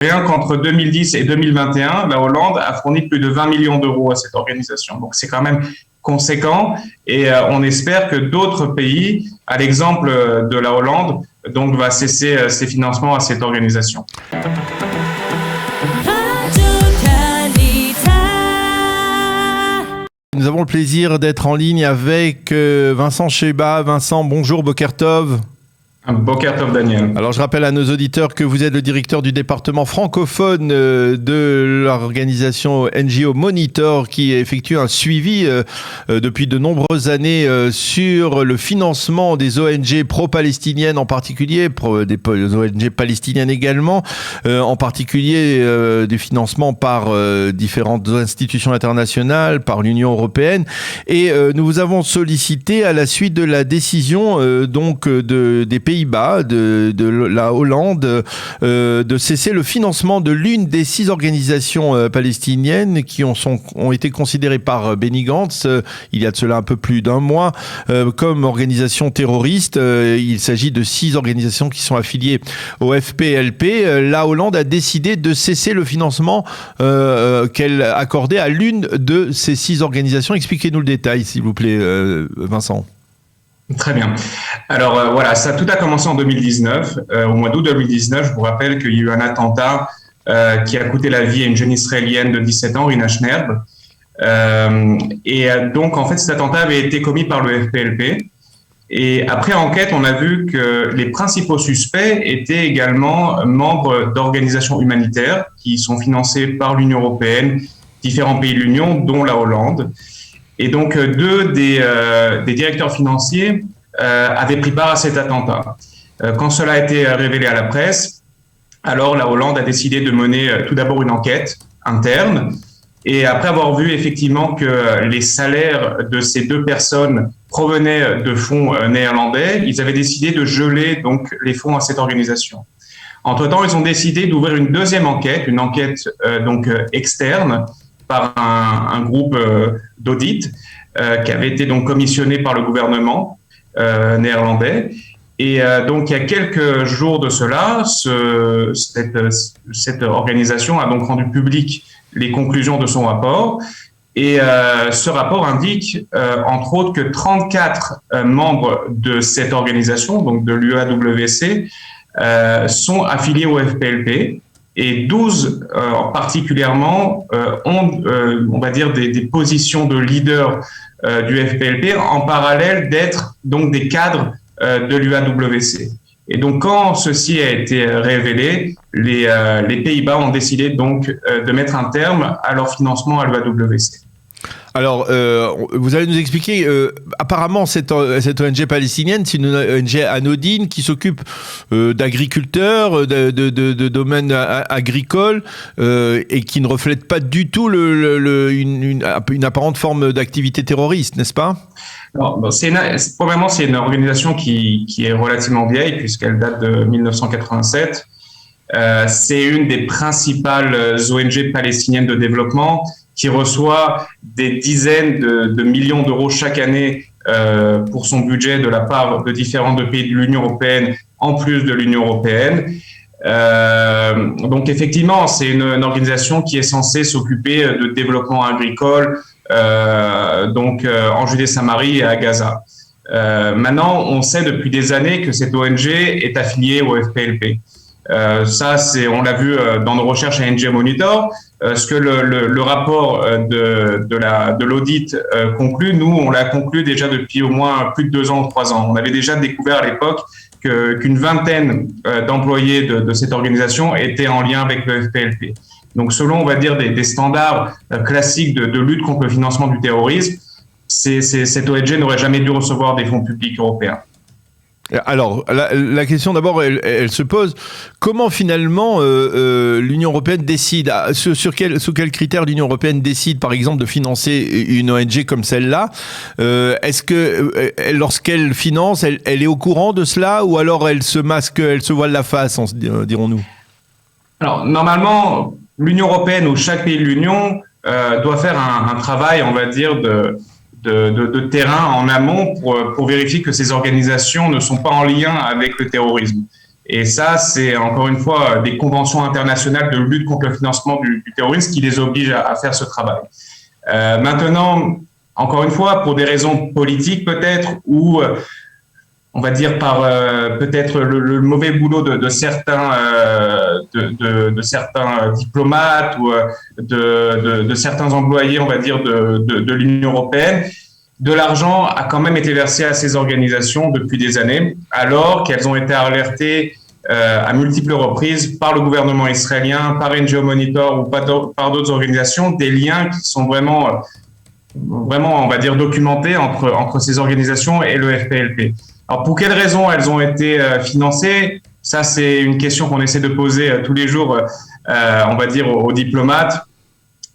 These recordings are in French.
Rien qu'entre 2010 et 2021, la Hollande a fourni plus de 20 millions d'euros à cette organisation. Donc c'est quand même conséquent et on espère que d'autres pays, à l'exemple de la Hollande, donc va cesser ses financements à cette organisation. Nous avons le plaisir d'être en ligne avec Vincent Cheba. Vincent, bonjour, Boker Tov. Boker Tov, Daniel. Alors, je rappelle à nos auditeurs que vous êtes le directeur du département francophone de l'organisation NGO Monitor qui effectue un suivi depuis de nombreuses années sur le financement des ONG pro-palestiniennes en particulier, des ONG palestiniennes également, en particulier des financements par différentes institutions internationales, par l'Union européenne. Et nous vous avons sollicité à la suite de la décision des Pays-Bas, de la Hollande, de cesser le financement de l'une des 6 organisations palestiniennes qui ont été considérées par Benny Gantz, il y a de cela un peu plus d'un mois, comme organisations terroristes. Il s'agit de 6 organisations qui sont affiliées au FPLP. La Hollande a décidé de cesser le financement qu'elle accordait à l'une de ces 6 organisations. Expliquez-nous le détail, s'il vous plaît, Vincent. Très bien. Alors voilà, tout a commencé en 2019. Au mois d'août 2019, je vous rappelle qu'il y a eu un attentat qui a coûté la vie à une jeune Israélienne de 17 ans, Rina Schnerb. Donc, en fait, cet attentat avait été commis par le FPLP. Et après enquête, on a vu que les principaux suspects étaient également membres d'organisations humanitaires qui sont financées par l'Union européenne, différents pays de l'Union, dont la Hollande. Et donc, 2 des directeurs financiers avaient pris part à cet attentat. Quand cela a été révélé à la presse, alors la Hollande a décidé de mener tout d'abord une enquête interne. Et après avoir vu effectivement que les salaires de ces 2 personnes provenaient de fonds néerlandais, ils avaient décidé de geler donc les fonds à cette organisation. Entre-temps, ils ont décidé d'ouvrir une deuxième enquête, une enquête externe, par un groupe d'audit qui avait été donc commissionné par le gouvernement néerlandais. Et donc, il y a quelques jours de cela, cette organisation a donc rendu public les conclusions de son rapport. Et ce rapport indique, entre autres, que 34 membres de cette organisation, donc de l'UAWC, sont affiliés au FPLP. Et 12 particulièrement ont, on va dire, des positions de leader du FPLP en parallèle d'être donc des cadres de l'UAWC. Et donc, quand ceci a été révélé, les Pays-Bas ont décidé donc de mettre un terme à leur financement à l'UAWC. Alors, vous allez nous expliquer, apparemment cette ONG palestinienne, c'est une ONG anodine qui s'occupe d'agriculteurs, de domaines agricoles, et qui ne reflète pas du tout une apparente forme d'activité terroriste, n'est-ce pas ? Alors, probablement, c'est une organisation qui est relativement vieille, puisqu'elle date de 1987. C'est une des principales ONG palestiniennes de développement qui reçoit des dizaines de millions d'euros chaque année pour son budget de la part de différents pays de l'Union européenne, en plus de l'Union européenne. Donc effectivement, c'est une organisation qui est censée s'occuper de développement agricole en Judée-Samarie et à Gaza. Maintenant, on sait depuis des années que cette ONG est affiliée au FPLP. On l'a vu dans nos recherches à NGO Monitor. Ce que le rapport de l'audit conclut, nous, on l'a conclu déjà depuis au moins plus de 2 ans ou 3 ans. On avait déjà découvert à l'époque qu'une vingtaine d'employés de cette organisation étaient en lien avec le FPLP. Donc, selon, on va dire, des standards classiques de lutte contre le financement du terrorisme, cette ONG n'aurait jamais dû recevoir des fonds publics européens. Alors, la question d'abord, elle se pose. Comment finalement l'Union européenne décide, sous quels critères l'Union européenne décide, par exemple, de financer une ONG comme celle-là ? Est-ce que lorsqu'elle finance, elle est au courant de cela, ou alors elle se masque, elle se voile la face, dirons-nous ? Alors, normalement, l'Union européenne ou chaque pays de l'Union doit faire un travail, on va dire, de terrain en amont pour vérifier que ces organisations ne sont pas en lien avec le terrorisme. Et ça, c'est encore une fois des conventions internationales de lutte contre le financement du terrorisme qui les obligent à faire ce travail. Maintenant, encore une fois, pour des raisons politiques peut-être, ou on va dire par peut-être le mauvais boulot de certains certains diplomates ou de certains employés, on va dire de l'Union européenne, de l'argent a quand même été versé à ces organisations depuis des années, alors qu'elles ont été alertées à multiples reprises par le gouvernement israélien, par NGO Monitor ou par d'autres organisations, des liens qui sont vraiment, on va dire, documentés entre ces organisations et le FPLP. Alors, pour quelles raisons elles ont été financées? Ça, c'est une question qu'on essaie de poser tous les jours, on va dire, aux diplomates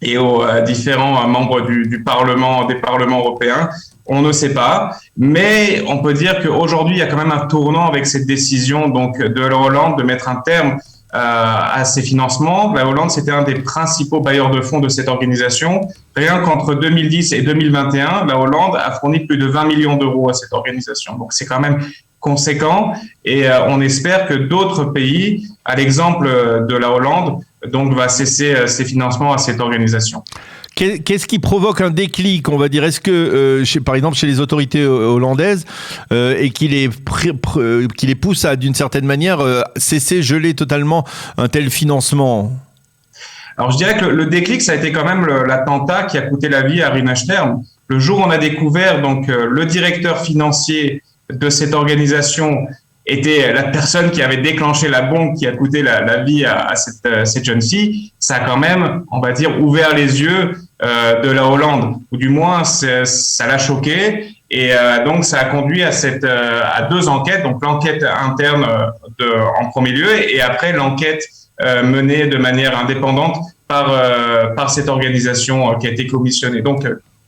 et aux différents membres du Parlement, des parlements européens. On ne sait pas, mais on peut dire qu'aujourd'hui, il y a quand même un tournant avec cette décision donc de la Hollande de mettre un terme à ces financements. La Hollande, c'était un des principaux bailleurs de fonds de cette organisation. Rien qu'entre 2010 et 2021, la Hollande a fourni plus de 20 millions d'euros à cette organisation. Donc, c'est quand même conséquent et on espère que d'autres pays, à l'exemple de la Hollande, donc va cesser ses financements à cette organisation. Qu'est-ce qui provoque un déclic, on va dire? Est-ce que, par exemple, chez les autorités hollandaises, et qui les pousse à, d'une certaine manière, cesser, geler totalement un tel financement? Alors, je dirais que le déclic, ça a été quand même l'attentat qui a coûté la vie à Rina Stern. Le jour où on a découvert donc le directeur financier de cette organisation était la personne qui avait déclenché la bombe qui a coûté la vie à cette jeune fille, ça a quand même, on va dire, ouvert les yeux de la Hollande, ou du moins ça l'a choqué, et donc ça a conduit à deux enquêtes, donc l'enquête interne en premier lieu, et après l'enquête menée de manière indépendante par cette organisation qui a été commissionnée, donc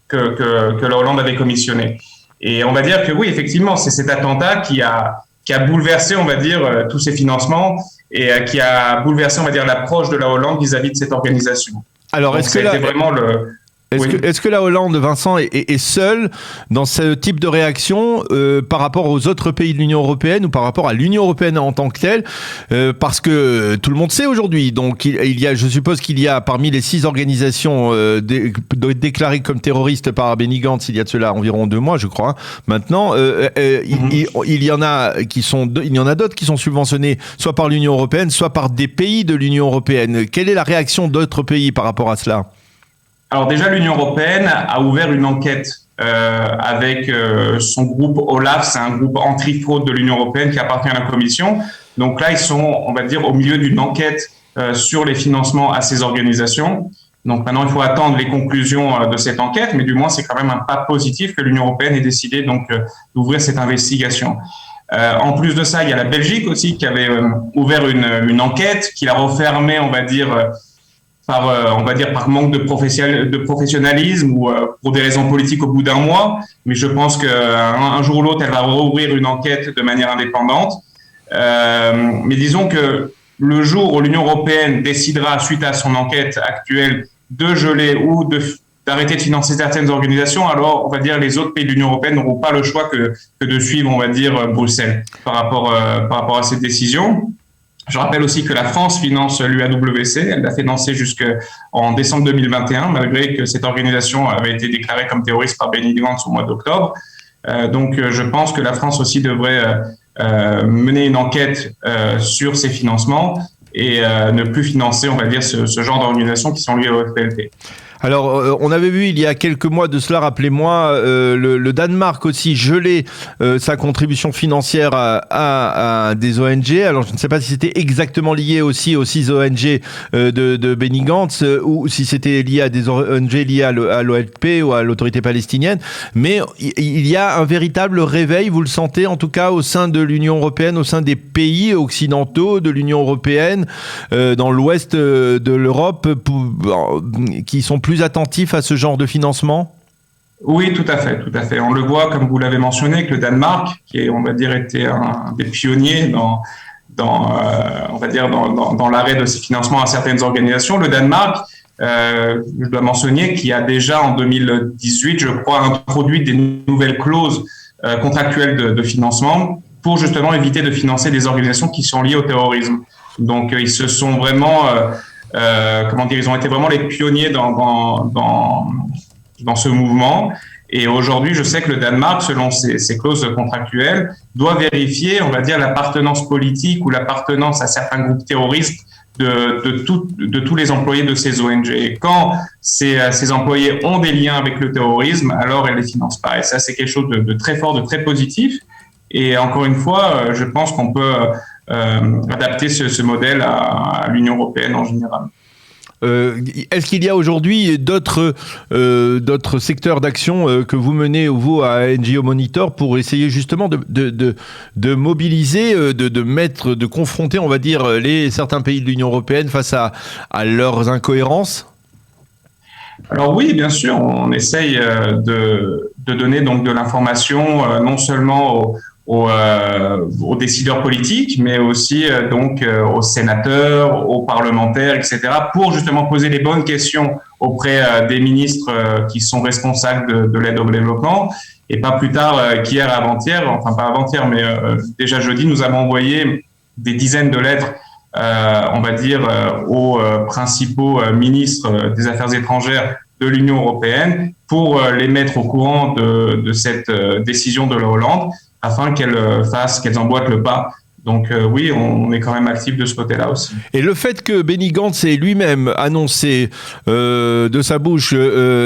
que la Hollande avait commissionnée. Et on va dire que oui, effectivement, c'est cet attentat qui a bouleversé, on va dire, tous ces financements et qui a bouleversé, on va dire, l'approche de la Hollande vis-à-vis de cette organisation. Alors, donc, est-ce que la Hollande, Vincent, est seule dans ce type de réaction par rapport aux autres pays de l'Union européenne ou par rapport à l'Union européenne en tant que telle, parce que tout le monde sait aujourd'hui. Donc, il y a, je suppose qu'il y a parmi les 6 organisations déclarées comme terroristes par Benny Gantz, il y a de cela environ 2 mois, je crois. Maintenant, il y en a d'autres qui sont subventionnés soit par l'Union européenne, soit par des pays de l'Union européenne. Quelle est la réaction d'autres pays par rapport à cela? Alors déjà, l'Union européenne a ouvert une enquête avec son groupe OLAF, c'est un groupe anti-fraude de l'Union européenne qui appartient à la Commission. Donc là, ils sont, on va dire, au milieu d'une enquête sur les financements à ces organisations. Donc maintenant, il faut attendre les conclusions de cette enquête, mais du moins, c'est quand même un pas positif que l'Union européenne ait décidé donc d'ouvrir cette investigation. En plus de ça, il y a la Belgique aussi qui avait ouvert une enquête, qui l'a refermée, on va dire, par manque de professionnalisme ou pour des raisons politiques au bout d'un mois. Mais je pense qu'un jour ou l'autre, elle va rouvrir une enquête de manière indépendante. Mais disons que le jour où l'Union européenne décidera, suite à son enquête actuelle, de geler ou d'arrêter de financer certaines organisations, alors, on va dire, les autres pays de l'Union européenne n'auront pas le choix que de suivre, on va dire, Bruxelles par rapport à cette décision. Je rappelle aussi que la France finance l'UAWC. Elle l'a financé jusqu'en décembre 2021, malgré que cette organisation avait été déclarée comme terroriste par Benny Gantz au mois d'octobre. Donc, je pense que la France aussi devrait mener une enquête sur ces financements et ne plus financer, on va dire, ce genre d'organisations qui sont liées au FPLP. Alors, on avait vu il y a quelques mois de cela, rappelez-moi, le Danemark aussi gelait sa contribution financière à des ONG. Alors, je ne sais pas si c'était exactement lié aussi aux 6 ONG de Benny Gantz ou si c'était lié à des ONG liées à l'OLP ou à l'autorité palestinienne. Mais il y a un véritable réveil, vous le sentez en tout cas, au sein de l'Union européenne, au sein des pays occidentaux de l'Union européenne, dans l'ouest de l'Europe, qui sont plus attentifs à ce genre de financement? Oui, tout à fait, tout à fait. On le voit, comme vous l'avez mentionné, que le Danemark, qui est, on va dire, été un des pionniers dans l'arrêt de ces financements à certaines organisations. Le Danemark, je dois mentionner, qui a déjà en 2018, je crois, introduit des nouvelles clauses contractuelles de financement. pour justement éviter de financer des organisations qui sont liées au terrorisme. Donc, ils se sont vraiment, ils ont été vraiment les pionniers dans ce mouvement. Et aujourd'hui, je sais que le Danemark, selon ses clauses contractuelles, doit vérifier, on va dire, l'appartenance politique ou l'appartenance à certains groupes terroristes de tous les employés de ces ONG. Et quand ces employés ont des liens avec le terrorisme, alors elles ne les financent pas. Et ça, c'est quelque chose de très fort, de très positif. Et encore une fois, je pense qu'on peut adapter ce modèle à l'Union européenne en général. Est-ce qu'il y a aujourd'hui d'autres secteurs d'action que vous menez, vous, à NGO Monitor, pour essayer justement de mobiliser, de confronter, on va dire, certains pays de l'Union européenne face à leurs incohérences? Alors oui, bien sûr, on essaye de donner donc de l'information non seulement aux décideurs politiques, mais aussi aux sénateurs, aux parlementaires, etc., pour justement poser les bonnes questions auprès des ministres qui sont responsables de l'aide au développement. Et pas plus tard qu'hier, avant-hier, enfin pas avant-hier, mais déjà jeudi, nous avons envoyé des dizaines de lettres, aux principaux ministres des Affaires étrangères de l'Union européenne pour les mettre au courant de cette décision de la Hollande, afin qu'elles emboîtent le pas. Donc oui, on est quand même actif de ce côté-là aussi. Et le fait que Benny Gantz ait lui-même annoncé de sa bouche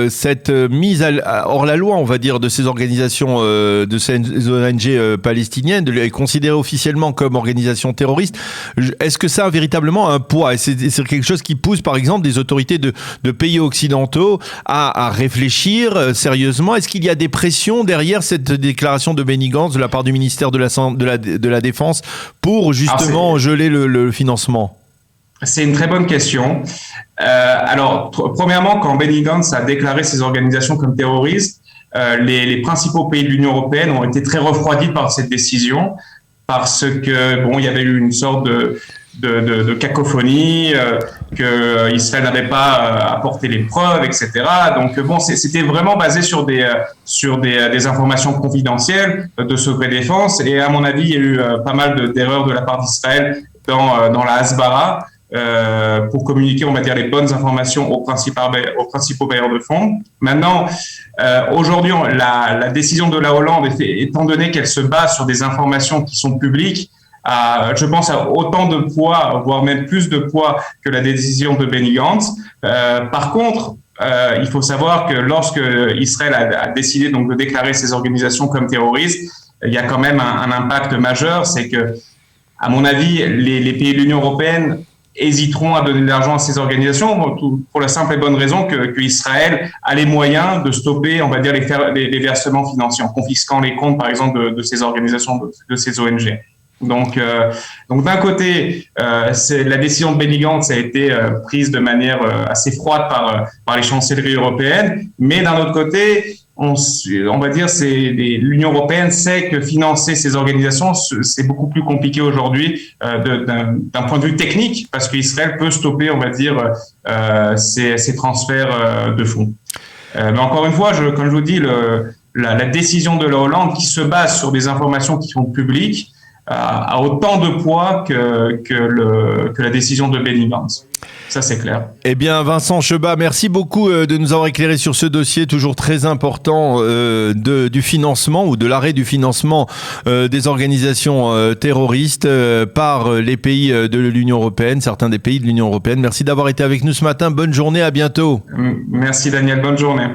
cette mise hors la loi, on va dire, de ces organisations, de ces ONG palestiniennes, de les considérer officiellement comme organisations terroristes, est-ce que ça a véritablement un poids? Et c'est quelque chose qui pousse, par exemple, des autorités de pays occidentaux à réfléchir sérieusement? Est-ce qu'il y a des pressions derrière cette déclaration de Benny Gantz de la part du ministère de la Défense pour justement geler le financement? C'est une très bonne question. Premièrement, quand Benny Gantz a déclaré ces organisations comme terroristes, les principaux pays de l'Union européenne ont été très refroidis par cette décision, parce que il y avait eu une sorte de cacophonie, que Israël n'avait pas apporté les preuves, etc. Donc c'était vraiment basé sur des informations confidentielles de secret défense. Et à mon avis, il y a eu pas mal d'erreurs de la part d'Israël dans la Hasbara pour communiquer, on va dire, les bonnes informations aux principaux bailleurs de fonds. Maintenant, aujourd'hui, la décision de la Hollande, étant donné qu'elle se base sur des informations qui sont publiques, je pense à autant de poids, voire même plus de poids que la décision de Benny Gantz. Par contre, il faut savoir que lorsque Israël a décidé donc de déclarer ces organisations comme terroristes, il y a quand même un impact majeur. C'est que, à mon avis, les pays de l'Union européenne hésiteront à donner de l'argent à ces organisations pour la simple et bonne raison que Israël a les moyens de stopper, on va dire, les versements financiers en confisquant les comptes, par exemple, de ces organisations, de ces ONG. Donc d'un côté, la décision de Benny Gantz a été prise de manière assez froide par les chancelleries européennes, mais d'un autre côté, on va dire, l'Union européenne sait que financer ces organisations, c'est beaucoup plus compliqué aujourd'hui d'un point de vue technique, parce qu'Israël peut stopper, on va dire, ces transferts de fonds. Mais encore une fois, comme je vous dis, la décision de la Hollande, qui se base sur des informations qui sont publiques, a autant de poids que la décision de Benny Gantz. Ça, c'est clair. Eh bien, Vincent Cheba, merci beaucoup de nous avoir éclairé sur ce dossier toujours très important du financement ou de l'arrêt du financement des organisations terroristes par les pays de l'Union européenne, certains des pays de l'Union européenne. Merci d'avoir été avec nous ce matin. Bonne journée, à bientôt. Merci Daniel, bonne journée.